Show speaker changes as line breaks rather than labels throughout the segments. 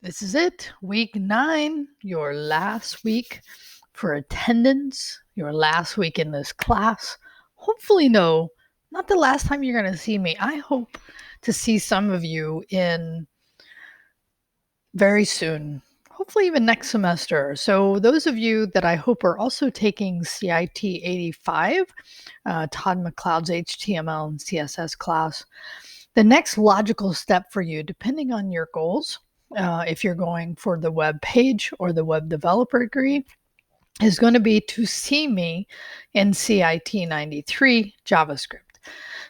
This is it, week 9, your last week for attendance, your last week in this class. Hopefully, no, not the last time you're going to see me. I hope to see some of you in very soon, hopefully even next semester. So those of you that I hope are also taking CIT85, Todd McLeod's HTML and CSS class, the next logical step for you, depending on your goals, if you're going for the web page or the web developer degree, is going to be to see me in CIT93 JavaScript.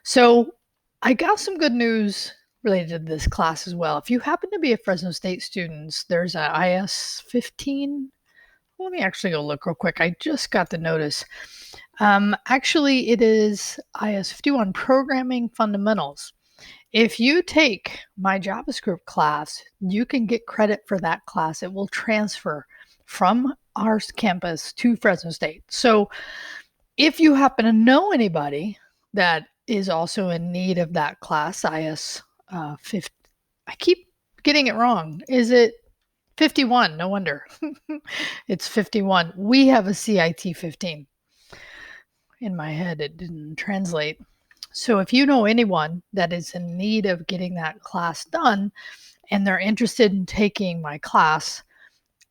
So I got some good news related to this class as well. If you happen to be a Fresno State student, there's an IS-15. Let me actually go look real quick. I just got the notice. Actually, it is IS-51 Programming Fundamentals. If you take my JavaScript class, you can get credit for that class. It will transfer from our campus to Fresno State. So if you happen to know anybody that is also in need of that class, IS 50, I keep getting it wrong. Is it 51? No wonder. It's 51. We have a CIT 15. In my head, it didn't translate. So if you know anyone that is in need of getting that class done and they're interested in taking my class,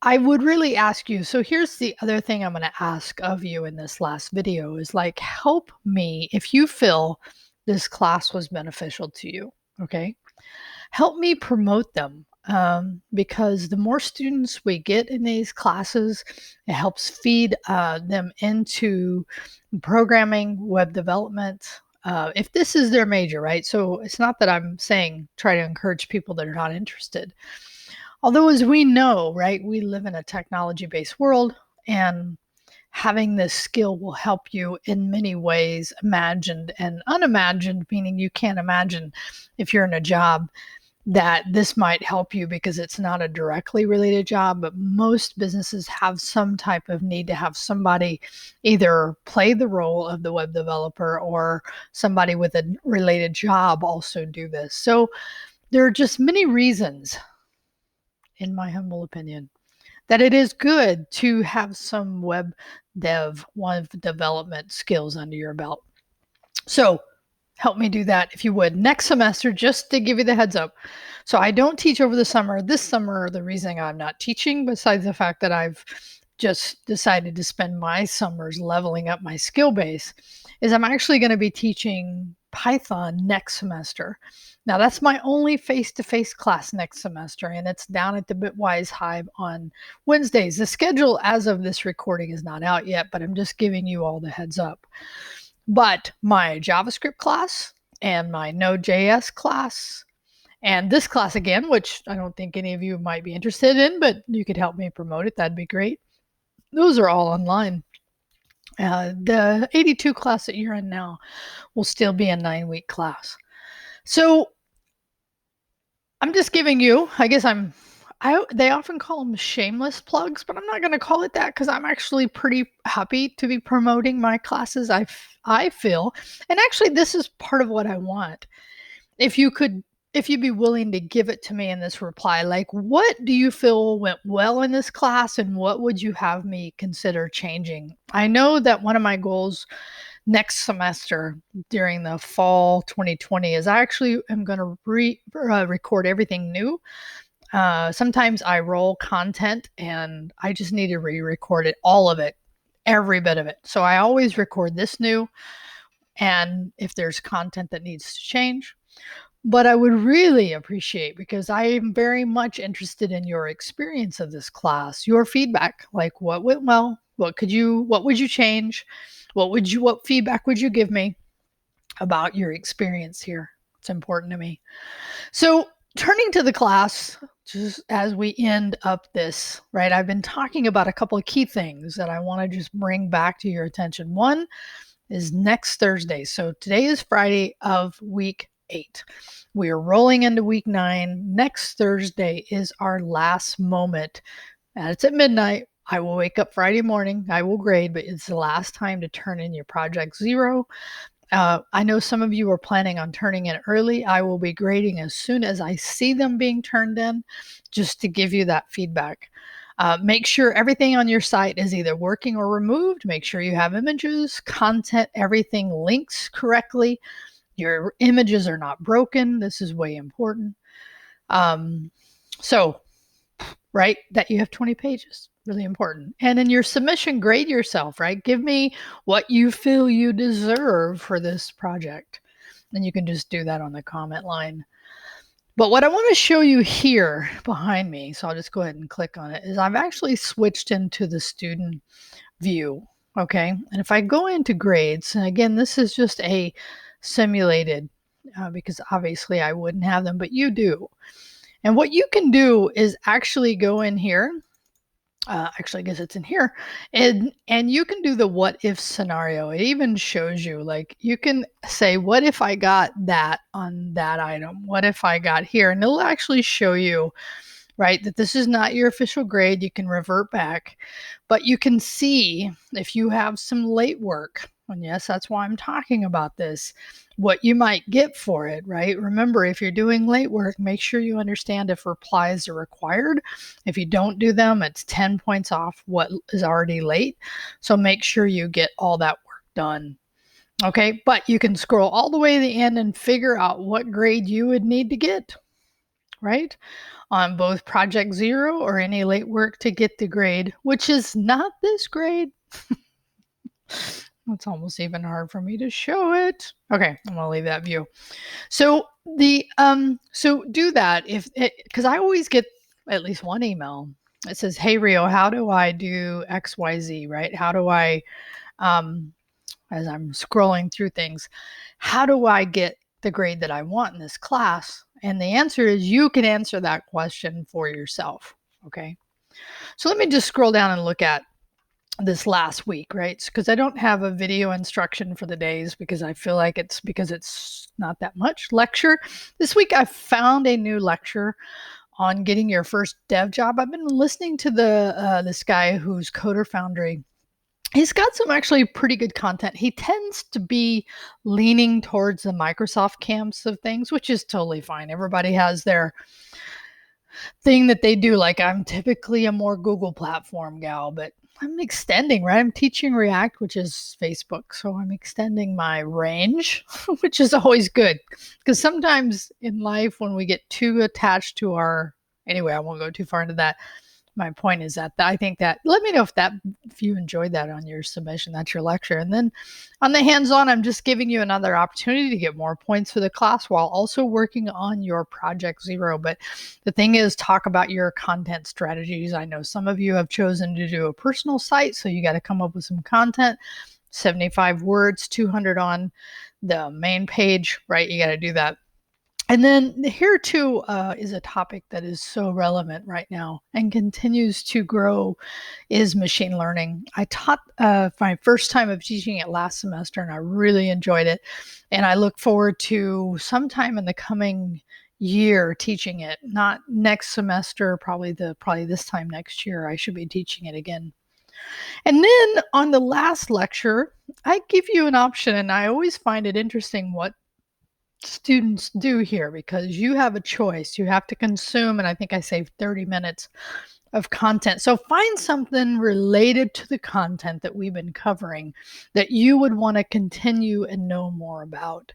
I would really ask you. So here's the other thing I'm going to ask of you in this last video is like, help me if you feel this class was beneficial to you. Okay. Help me promote them. Because the more students we get in these classes, it helps feed them into programming, web development, if this is their major, right? So it's not that I'm saying try to encourage people that are not interested. Although, as we know, right, we live in a technology-based world, and having this skill will help you in many ways, imagined and unimagined, meaning you can't imagine if you're in a job that this might help you because it's not a directly related job, but most businesses have some type of need to have somebody either play the role of the web developer or somebody with a related job also do this. So there are just many reasons, in my humble opinion, that it is good to have some web development skills under your belt. So help me do that if you would next semester, just to give you the heads up. So I don't teach over the summer. This summer, the reason I'm not teaching, besides the fact that I've just decided to spend my summers leveling up my skill base, is I'm actually going to be teaching Python next semester. Now that's my only face-to-face class next semester, and it's down at the Bitwise Hive on Wednesdays. The schedule as of this recording is not out yet, but I'm just giving you all the heads up. But my JavaScript class and my Node.js class and this class again, which I don't think any of you might be interested in, but you could help me promote it. That'd be great. Those are all online. The 82 class that you're in now will still be a 9-week class. So I'm just giving you, I guess they often call them shameless plugs, but I'm not going to call it that because I'm actually pretty happy to be promoting my classes. I feel, and actually this is part of what I want. If you'd be willing to give it to me in this reply, like what do you feel went well in this class and what would you have me consider changing? I know that one of my goals next semester during the fall 2020 is I actually am going to record everything new. Sometimes I roll content and I just need to re-record it, all of it, every bit of it. So I always record this new, and if there's content that needs to change. But I would really appreciate, because I am very much interested in your experience of this class, your feedback, like what went well, what would you change? What feedback would you give me about your experience here? It's important to me. So turning to the class, just as we end up this, right, I've been talking about a couple of key things that I want to just bring back to your attention. One is next Thursday. So today is Friday of week 8. We are rolling into week 9. Next Thursday is our last moment. And it's at midnight. I will wake up Friday morning. I will grade, but it's the last time to turn in your project 0. I know some of you are planning on turning in early. I will be grading as soon as I see them being turned in, just to give you that feedback. Make sure everything on your site is either working or removed. Make sure you have images, content, everything links correctly. Your images are not broken. This is way important. So, right, that you have 20 pages, really important. And in your submission, grade yourself, right? Give me what you feel you deserve for this project. And you can just do that on the comment line. But what I want to show you here behind me, so I'll just go ahead and click on it, is I've actually switched into the student view. Okay. And if I go into grades, and again, this is just a simulated, because obviously I wouldn't have them, but you do. And what you can do is actually go in here. Actually, I guess it's in here, and you can do the what if scenario. It even shows you, like, you can say, what if I got that on that item? What if I got here? And it'll actually show you, right, that this is not your official grade. You can revert back, but you can see if you have some late work. And yes, that's why I'm talking about this, what you might get for it, right? Remember, if you're doing late work, make sure you understand if replies are required. If you don't do them, it's 10 points off what is already late. So make sure you get all that work done. Okay, but you can scroll all the way to the end and figure out what grade you would need to get, right? On both Project Zero or any late work to get the grade, which is not this grade. It's almost even hard for me to show it. Okay, I'm gonna leave that view. So so do that because I always get at least one email. It says, "Hey Rio, how do I do XYZ?" Right? How do I, as I'm scrolling through things, how do I get the grade that I want in this class? And the answer is you can answer that question for yourself. Okay. So let me just scroll down and look at this last week, right? Because I don't have a video instruction for the days because I feel like it's not that much lecture. This week I found a new lecture on getting your first dev job. I've been listening to this guy who's Coder Foundry. He's got some actually pretty good content. He tends to be leaning towards the Microsoft camps of things, which is totally fine. Everybody has their thing that they do. Like, I'm typically a more Google platform gal, but I'm extending, right? I'm teaching React, which is Facebook. So I'm extending my range, which is always good. Because sometimes in life, when we get too attached to anyway, I won't go too far into that. My point is that I think that, let me know if you enjoyed that on your submission. That's your lecture. And then on the hands-on, I'm just giving you another opportunity to get more points for the class while also working on your Project Zero. But the thing is, talk about your content strategies. I know some of you have chosen to do a personal site, so you got to come up with some content, 75 words, 200 on the main page, right? You got to do that. And then here too is a topic that is so relevant right now and continues to grow, is machine learning. I taught my first time of teaching it last semester, and I really enjoyed it. And I look forward to sometime in the coming year teaching it. Not next semester, probably this time next year, I should be teaching it again. And then on the last lecture, I give you an option, and I always find it interesting what students do here, because you have a choice. You have to consume, and I think I saved 30 minutes of content. So find something related to the content that we've been covering that you would want to continue and know more about.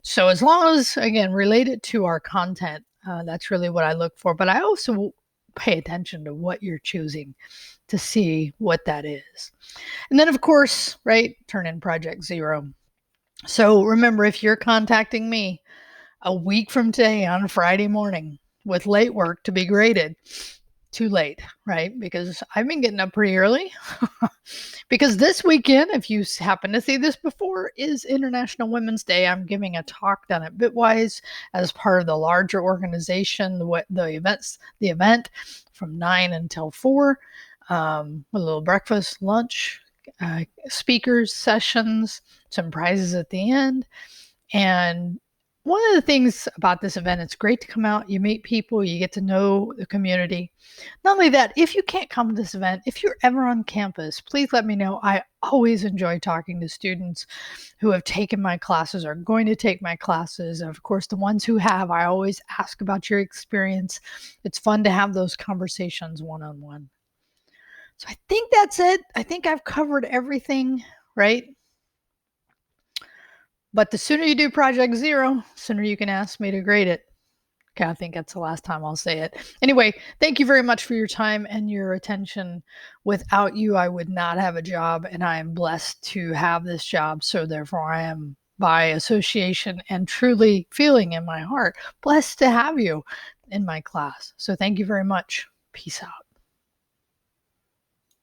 So as long as, again, related to our content, that's really what I look for. But I also pay attention to what you're choosing to see what that is. And then, of course, right, turn in Project Zero. So remember, if you're contacting me a week from today on Friday morning with late work to be graded, too late, right? Because I've been getting up pretty early. Because this weekend, if you happen to see this before, is International Women's Day. I'm giving a talk down at Bitwise as part of the larger organization, the event from 9 until 4, with a little breakfast, lunch, speakers, sessions, some prizes at the end. And one of the things about this event, it's great to come out, you meet people, you get to know the community. Not only that, if you can't come to this event, if you're ever on campus, please let me know. I always enjoy talking to students who have taken my classes or are going to take my classes. Of course, the ones who have, I always ask about your experience. It's fun to have those conversations one-on-one. So I think that's it. I think I've covered everything, right? But the sooner you do Project Zero, sooner you can ask me to grade it. Okay, I think that's the last time I'll say it. Anyway, thank you very much for your time and your attention. Without you, I would not have a job, and I am blessed to have this job. So therefore, I am by association and truly feeling in my heart blessed to have you in my class. So thank you very much. Peace out.